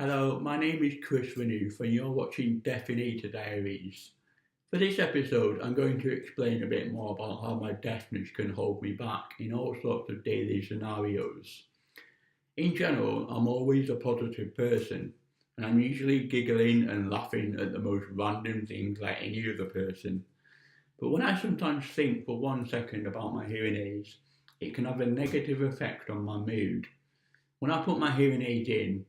Hello, my name is Chris Renouf and you're watching Deafinator Diaries. For this episode, I'm going to explain a bit more about how my deafness can hold me back in all sorts of daily scenarios. In general, I'm always a positive person, and I'm usually giggling and laughing at the most random things like any other person. But when I sometimes think for 1 second about my hearing aids, it can have a negative effect on my mood. When I put my hearing aids in,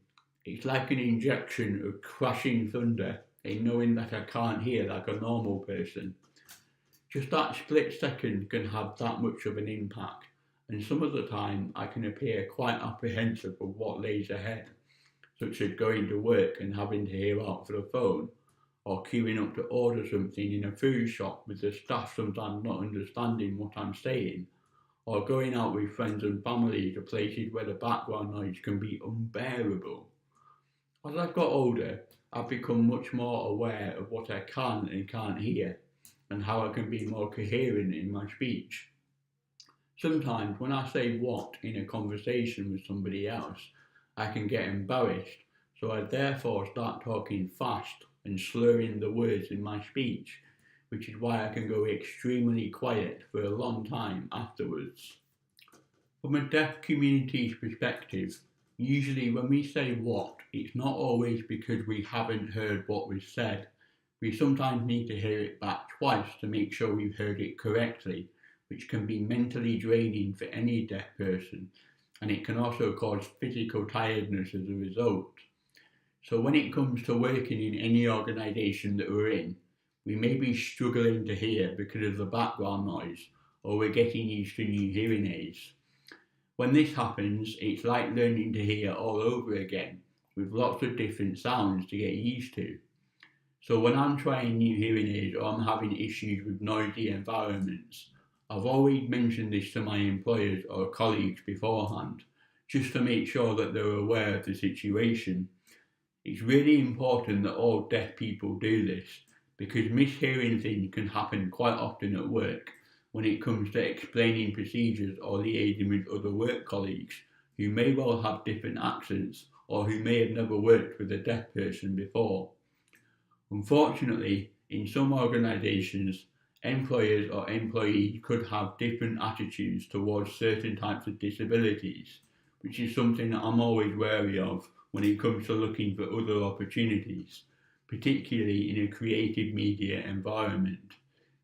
it's like an injection of crashing thunder in knowing that I can't hear like a normal person. Just that split second can have that much of an impact, and some of the time I can appear quite apprehensive of what lays ahead, such as going to work and having to hear out for the phone, or queuing up to order something in a food shop with the staff sometimes not understanding what I'm saying, or going out with friends and family to places where the background noise can be unbearable. As I've got older, I've become much more aware of what I can and can't hear, and how I can be more coherent in my speech. Sometimes when I say what in a conversation with somebody else, I can get embarrassed, so I therefore start talking fast and slurring the words in my speech, which is why I can go extremely quiet for a long time afterwards. From a deaf community's perspective, usually when we say what, it's not always because we haven't heard what was said. We sometimes need to hear it back twice to make sure we've heard it correctly, which can be mentally draining for any deaf person, and it can also cause physical tiredness as a result. So when it comes to working in any organisation that we're in, we may be struggling to hear because of the background noise, or we're getting used to new hearing aids. When this happens, it's like learning to hear all over again, with lots of different sounds to get used to. So when I'm trying new hearing aids or I'm having issues with noisy environments, I've always mentioned this to my employers or colleagues beforehand, just to make sure that they're aware of the situation. It's really important that all deaf people do this, because mishearing things can happen quite often at work when it comes to explaining procedures or liaising with other work colleagues who may well have different accents or who may have never worked with a deaf person before. Unfortunately, in some organisations, employers or employees could have different attitudes towards certain types of disabilities, which is something that I'm always wary of when it comes to looking for other opportunities, particularly in a creative media environment.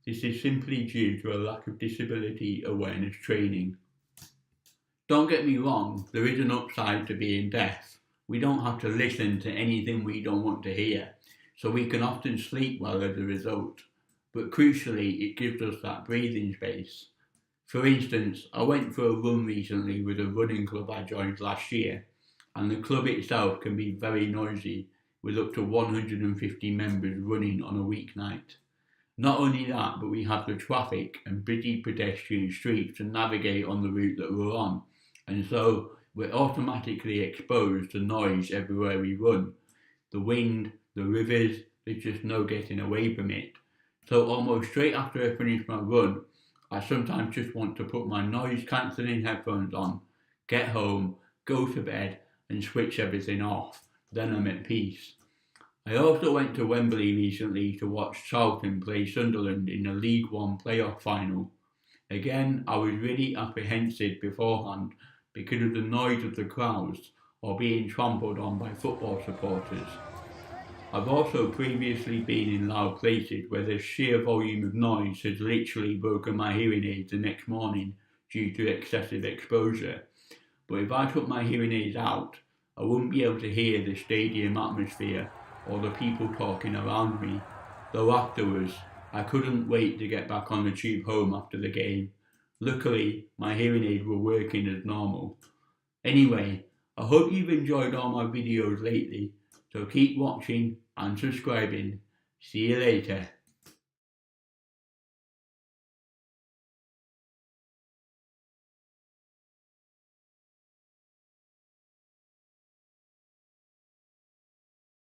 This is simply due to a lack of disability awareness training. Don't get me wrong, there is an upside to being deaf. We don't have to listen to anything we don't want to hear, so we can often sleep well as a result. But crucially, it gives us that breathing space. For instance, I went for a run recently with a running club I joined last year, and the club itself can be very noisy, with up to 150 members running on a weeknight. Not only that, but we have the traffic and busy pedestrian streets to navigate on the route that we're on, and so we're automatically exposed to noise everywhere we run. The wind, the rivers, there's just no getting away from it. So almost straight after I finish my run, I sometimes just want to put my noise cancelling headphones on, get home, go to bed and switch everything off. Then I'm at peace. I also went to Wembley recently to watch Charlton play Sunderland in the League One playoff final. Again, I was really apprehensive beforehand because of the noise of the crowds or being trampled on by football supporters. I've also previously been in loud places where the sheer volume of noise has literally broken my hearing aids the next morning due to excessive exposure. But if I took my hearing aids out, I wouldn't be able to hear the stadium atmosphere or the people talking around me, though afterwards I couldn't wait to get back on the tube home after the game. Luckily, my hearing aids were working as normal. Anyway, I hope you've enjoyed all my videos lately, so keep watching and subscribing. See you later.